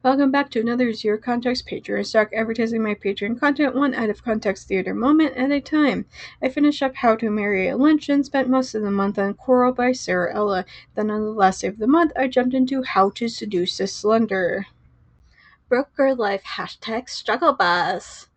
Welcome back to another Zero Context Patreon Stock advertising my Patreon content one out of context theater moment at a time. I finished up How to Marry a Lynch and spent most of the month on Coral by Sarah Ella. Then on the last day of the month, I jumped into How to Seduce a Slender. Broke Girl Life #struggle bus.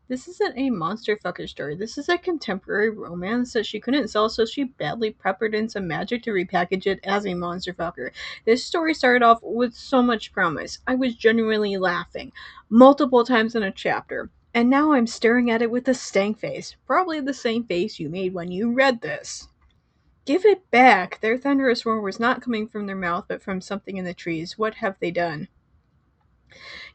This isn't a monster fucker story. This is a contemporary romance that she couldn't sell, so she badly peppered in some magic to repackage it as a monster fucker. This story started off with so much promise. I was genuinely laughing multiple times in a chapter, and now I'm staring at it with a stank face. Probably the same face you made when you read this. Give it back! Their thunderous roar was not coming from their mouth, but from something in the trees. What have they done?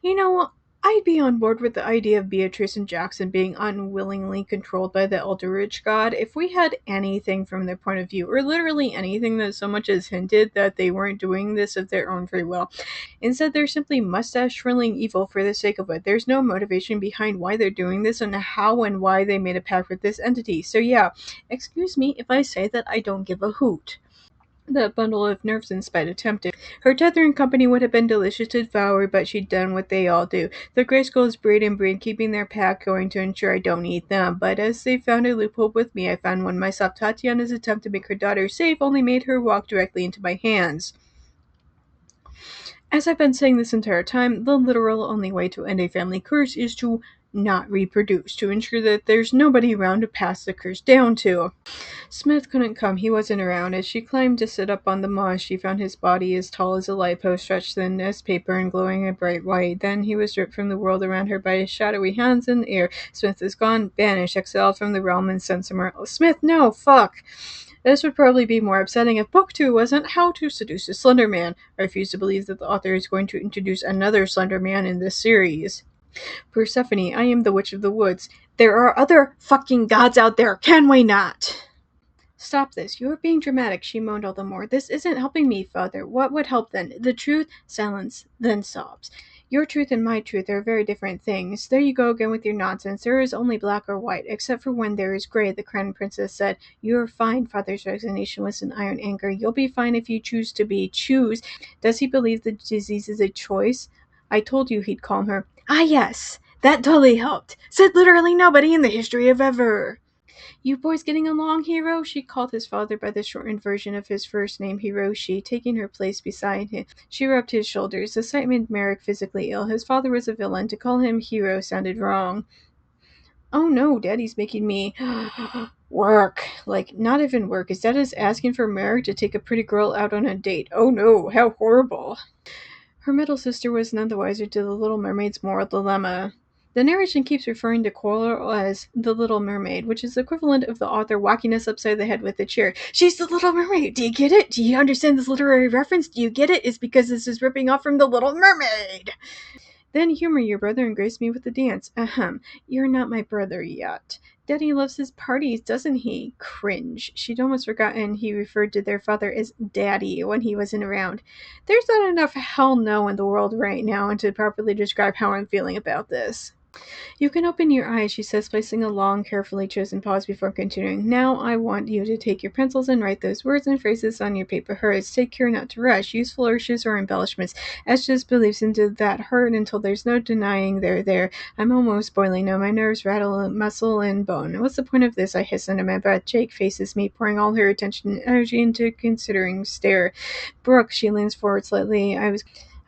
You know, I'd be on board with the idea of Beatrice and Jackson being unwillingly controlled by the Eldritch God if we had anything from their point of view, or literally anything that so much as hinted that they weren't doing this of their own free will. Instead, they're simply mustache-twirling evil for the sake of it. There's no motivation behind why they're doing this and how and why they made a pact with this entity. So yeah, excuse me if I say that I don't give a hoot. That bundle of nerves in spite attempted. Her tethering company would have been delicious to devour, but she'd done what they all do. The Grayskulls breed and breed, keeping their pack going to ensure I don't eat them. But as they found a loophole with me, I found one myself. Tatiana's attempt to make her daughter safe only made her walk directly into my hands. As I've been saying this entire time, the literal only way to end a family curse is to not reproduce, to ensure that there's nobody around to pass the curse down to. Smith couldn't come, he wasn't around. As she climbed to sit up on the moss, she found his body as tall as a light post, stretched thin as paper and glowing a bright white. Then he was ripped from the world around her by his shadowy hands in the air. Smith is gone, banished, exiled from the realm and sent somewhere. Oh, Smith, no, fuck! This would probably be more upsetting if Book 2 wasn't How to Seduce a Slender Man. I refuse to believe that the author is going to introduce another Slender Man in this series. Persephone, I am the Witch of the Woods. There are other fucking gods out there, can we not? Stop this. You are being dramatic, she moaned all the more. This isn't helping me, Father. What would help then? The truth? Silence, then sobs. Your truth and my truth are very different things. There you go again with your nonsense. There is only black or white, except for when there is gray, the Crown Princess said. You are fine, Father's resignation was an iron anger. You'll be fine if you choose to be. Choose? Does he believe the disease is a choice? I told you he'd calm her. Ah, yes. That totally helped. Said literally nobody in the history of ever. You boys getting along, Hiro? She called his father by the shortened version of his first name, Hiroshi, taking her place beside him. She rubbed his shoulders. The sight made Merrick physically ill. His father was a villain. To call him Hiro sounded wrong. Oh no, Daddy's making me work. Like, not even work. His dad is asking for Merrick to take a pretty girl out on a date. Oh no, how horrible. Her middle sister was none the wiser to the Little Mermaid's moral dilemma. The narration keeps referring to Coral as the Little Mermaid, which is the equivalent of the author whacking us upside the head with a chair. She's the Little Mermaid! Do you get it? Do you understand this literary reference? Do you get it? It's because this is ripping off from the Little Mermaid! Then humor your brother and grace me with a dance. Ahem. You're not my brother yet. Daddy loves his parties, doesn't he? Cringe. She'd almost forgotten he referred to their father as Daddy when he wasn't around. There's not enough hell no in the world right now to properly describe how I'm feeling about this. You can open your eyes, she says, placing a long, carefully chosen pause before continuing. Now I want you to take your pencils and write those words and phrases on your paper. Hers. Take care not to rush. Use flourishes or embellishments. Estes believes into that hurt until there's no denying they're there. I'm almost boiling now. My nerves rattle muscle and bone. What's the point of this? I hiss under my breath. Jake faces me, pouring all her attention and energy into considering stare. Brooke, she leans forward slightly.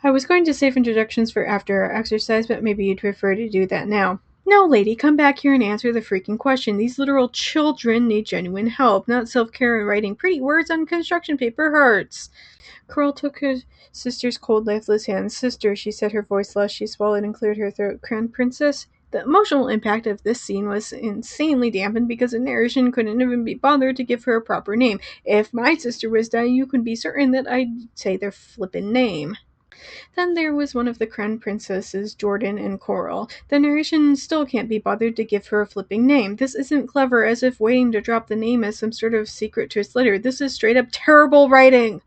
I was going to save introductions for after our exercise, but maybe you'd prefer to do that now. No, lady, come back here and answer the freaking question. These literal children need genuine help, not self-care and writing pretty words on construction paper hurts. Coral took her sister's cold, lifeless hand. Sister, she said, her voice low. She swallowed and cleared her throat. Crown Princess? The emotional impact of this scene was insanely dampened because the narration couldn't even be bothered to give her a proper name. If my sister was dying, you could be certain that I'd say their flippin' name. Then there was one of the Crown Princesses, Jordan and Coral. The narration still can't be bothered to give her a flipping name. This isn't clever, as if waiting to drop the name as some sort of secret twist later. This is straight up terrible writing.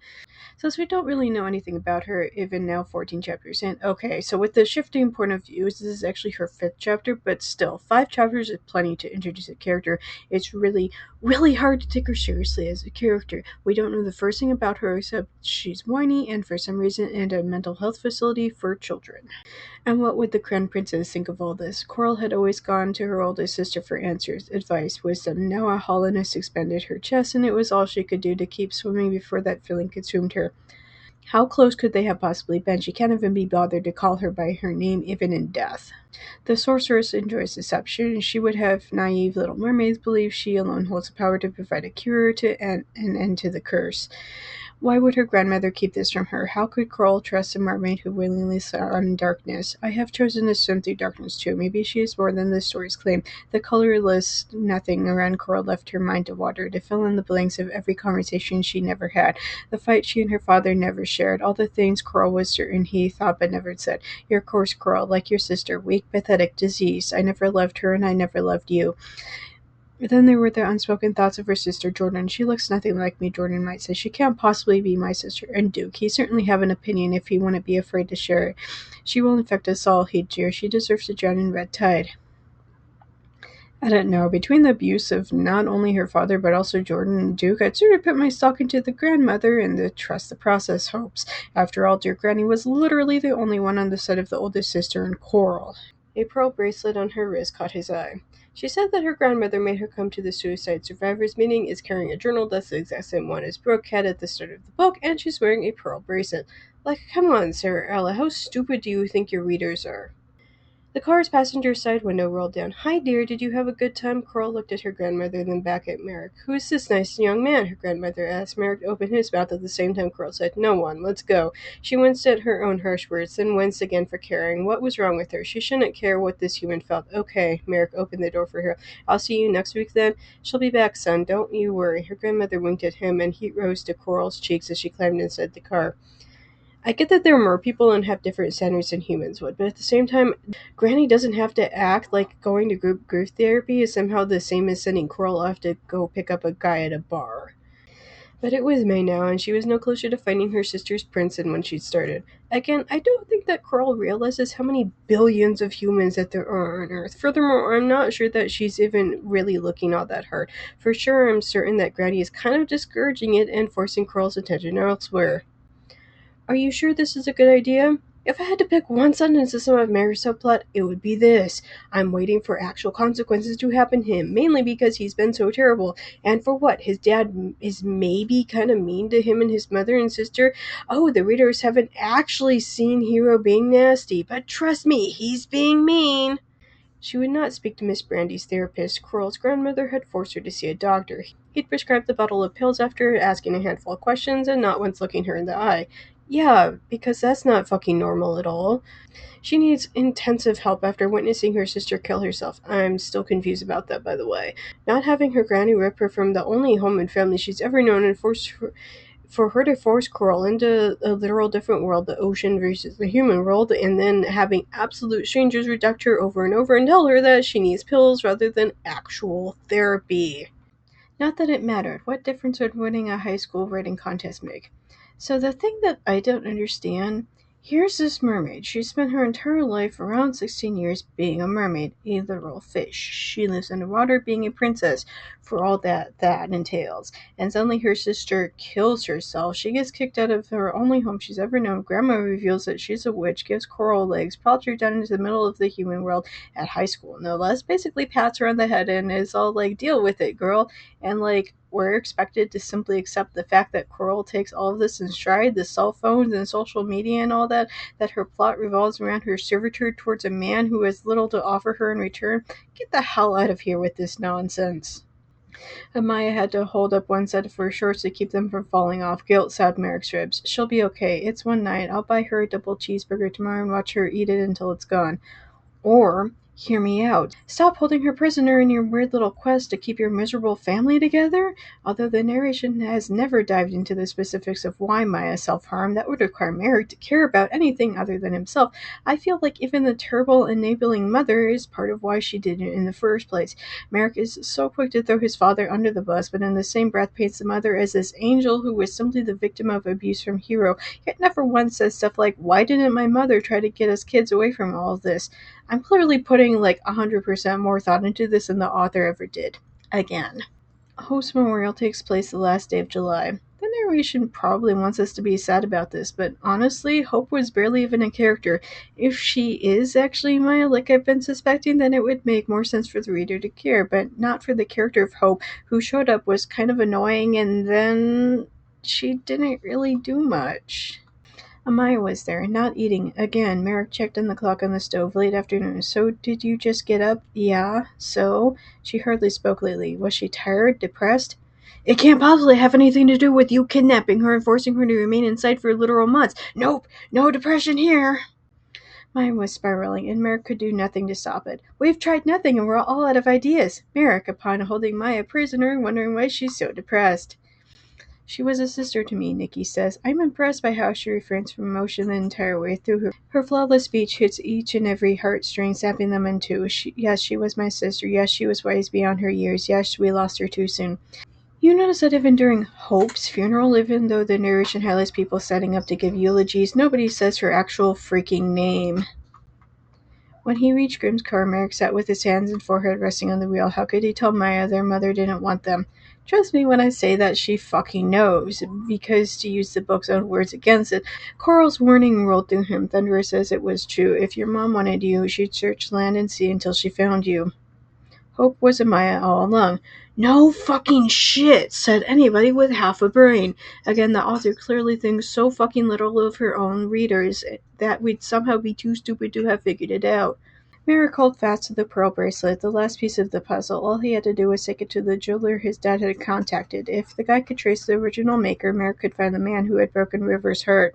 Since we don't really know anything about her, even now 14 chapters in. Okay, so with the shifting point of views, this is actually her 5th chapter, but still, 5 chapters is plenty to introduce a character. It's really, really hard to take her seriously as a character. We don't know the first thing about her except she's whiny and for some reason in a mental health facility for children. And what would the Crown Princess think of all this? Coral had always gone to her oldest sister for answers, advice, wisdom. Now a hollowness expanded her chest, and it was all she could do to keep swimming before that feeling consumed her. How close could they have possibly been? She can't even be bothered to call her by her name, even in death. The sorceress enjoys deception. She would have naive little mermaids believe she alone holds the power to provide a cure to an end to the curse. Why would her grandmother keep this from her? How could Coral trust a mermaid who willingly saw in darkness? I have chosen to swim through darkness too. Maybe she is more than the stories claim. The colorless nothing around Coral left her mind to water, to fill in the blanks of every conversation she never had, the fight she and her father never shared, all the things Coral was certain he thought but never said. Your course, Coral, like your sister, weak, pathetic, diseased. I never loved her and I never loved you. Then there were the unspoken thoughts of her sister, Jordan. She looks nothing like me, Jordan might say. She can't possibly be my sister. And Duke, he certainly have an opinion if he wouldn't be afraid to share it. She will infect us all, he'd jeer. She deserves to drown in red tide. I don't know. Between the abuse of not only her father but also Jordan and Duke, I'd sort of put my stock into the grandmother and the trust the process hopes. After all, dear Granny was literally the only one on the side of the oldest sister and Coral. A pearl bracelet on her wrist caught his eye. She said that her grandmother made her come to the suicide survivors meeting, is carrying a journal that's the exact same one as Brooke had at the start of the book, and she's wearing a pearl bracelet. Like, come on, Sarah Ella, how stupid do you think your readers are? The car's passenger side window rolled down. Hi, dear, did you have a good time? Coral looked at her grandmother, then back at Merrick. Who is this nice young man? Her grandmother asked. Merrick opened his mouth at the same time Coral said, No one, let's go. She winced at her own harsh words, then winced again for caring. What was wrong with her? She shouldn't care what this human felt. Okay, Merrick opened the door for her. I'll see you next week then. She'll be back, son. Don't you worry. Her grandmother winked at him, and heat rose to Coral's cheeks as she climbed inside the car. I get that there are more people and have different standards than humans would, but at the same time, Granny doesn't have to act like going to group grief therapy is somehow the same as sending Coral off to go pick up a guy at a bar. But it was May now, and she was no closer to finding her sister's prince than when she started. Again, I don't think that Coral realizes how many billions of humans that there are on Earth. Furthermore, I'm not sure that she's even really looking all that hard. For sure, I'm certain that Granny is kind of discouraging it and forcing Coral's attention elsewhere. Are you sure this is a good idea? If I had to pick one sentence to sum up Mary's subplot, it would be this. I'm waiting for actual consequences to happen to him, mainly because he's been so terrible. And for what? His dad is maybe kind of mean to him and his mother and sister? Oh, the readers haven't actually seen Hero being nasty, but trust me, he's being mean. She would not speak to Miss Brandy's therapist. Coral's grandmother had forced her to see a doctor. He'd prescribed the bottle of pills after asking a handful of questions and not once looking her in the eye. Yeah, because that's not fucking normal at all. She needs intensive help after witnessing her sister kill herself. I'm still confused about that, by the way. Not having her granny rip her from the only home and family she's ever known and for her to force Coral into a literal different world, the ocean versus the human world, and then having absolute strangers reject her over and over and tell her that she needs pills rather than actual therapy. Not that it mattered. What difference would winning a high school writing contest make? So the thing that I don't understand, here's this mermaid. She spent her entire life, around 16 years, being a mermaid, a literal fish. She lives underwater being a princess, for all that entails. And suddenly her sister kills herself. She gets kicked out of her only home she's ever known. Grandma reveals that she's a witch, gives Coral legs, plops her down into the middle of the human world at high school, no less. Basically pats her on the head and is all like, deal with it, girl. And like, we're expected to simply accept the fact that Coral takes all of this in stride, the cell phones and social media and all that her plot revolves around her servitude towards a man who has little to offer her in return. Get the hell out of here with this nonsense. Amaya had to hold up one set of her shorts to keep them from falling off. Guilt sobbed Merrick's ribs. She'll be okay. It's one night. I'll buy her a double cheeseburger tomorrow and watch her eat it until it's gone. Or Hear me out. Stop holding her prisoner in your weird little quest to keep your miserable family together. Although the narration has never dived into the specifics of why Maya self-harmed, that would require Merrick to care about anything other than himself. I feel like even the terrible enabling mother is part of why she did it in the first place. Merrick is so quick to throw his father under the bus, but in the same breath paints the mother as this angel who was simply the victim of abuse from Hero, yet never once says stuff like, "Why didn't my mother try to get us kids away from all of this?" I'm clearly putting like 100% more thought into this than the author ever did. Again. Hope's memorial takes place the last day of July. The narration probably wants us to be sad about this, but honestly, Hope was barely even a character. If she is actually Maya, like I've been suspecting, then it would make more sense for the reader to care, but not for the character of Hope, who showed up, was kind of annoying, and then she didn't really do much. Amaya was there, not eating. Again, Merrick checked on the clock on the stove. Late afternoon. So, did you just get up? Yeah. So? She hardly spoke lately. Was she tired? Depressed? It can't possibly have anything to do with you kidnapping her and forcing her to remain inside for literal months. Nope. No depression here. Maya was spiraling, and Merrick could do nothing to stop it. We've tried nothing, and we're all out of ideas. Merrick, upon holding Maya prisoner, wondering why she's so depressed. She was a sister to me, Nikki says. I'm impressed by how she refrains from emotion the entire way through. Her flawless speech hits each and every heartstring, snapping them in two. Yes, she was my sister. Yes, she was wise beyond her years. Yes, we lost her too soon. You notice that even during Hope's funeral, even though the narration highlights people setting up to give eulogies, nobody says her actual freaking name. When he reached Grimm's car, Merrick sat with his hands and forehead resting on the wheel. How could he tell Maya their mother didn't want them? Trust me when I say that she fucking knows, because to use the book's own words against it, Coral's warning rolled through him, thunderous as it was true. If your mom wanted you, she'd search land and sea until she found you. Hope was a Maya all along. No fucking shit, said anybody with half a brain. Again, the author clearly thinks so fucking little of her own readers that we'd somehow be too stupid to have figured it out. Merrick held fast to the pearl bracelet, the last piece of the puzzle. All he had to do was take it to the jeweler his dad had contacted. If the guy could trace the original maker, Merrick could find the man who had broken River's heart.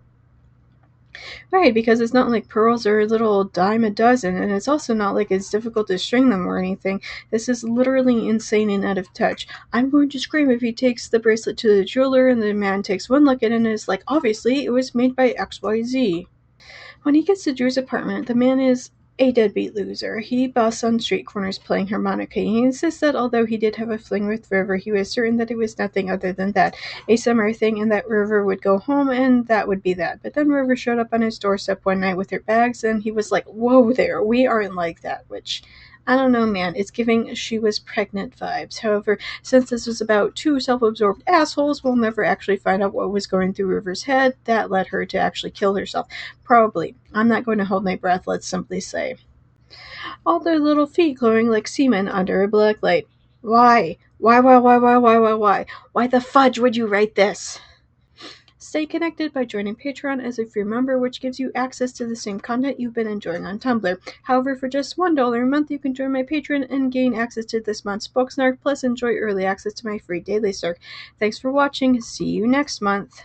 Right, because it's not like pearls are a little dime a dozen, and it's also not like it's difficult to string them or anything. This is literally insane and out of touch. I'm going to scream if he takes the bracelet to the jeweler and the man takes one look at it and is like, obviously, it was made by XYZ. When he gets to Drew's apartment, the man is a deadbeat loser. He busts on street corners playing harmonica. He insists that although he did have a fling with River, he was certain that it was nothing other than that, a summer thing, and that River would go home, and that would be that. But then River showed up on his doorstep one night with her bags, and he was like, whoa there, we aren't like that, which... I don't know, man. It's giving she was pregnant vibes. However, since this was about two self-absorbed assholes, we'll never actually find out what was going through River's head that led her to actually kill herself. Probably. I'm not going to hold my breath, let's simply say. All their little feet glowing like semen under a black light. Why? Why? Why the fudge would you write this? Stay connected by joining Patreon as a free member, which gives you access to the same content you've been enjoying on Tumblr. However, for just $1 a month, you can join my Patreon and gain access to this month's Book Snark, plus enjoy early access to my free daily Snark. Thanks for watching. See you next month.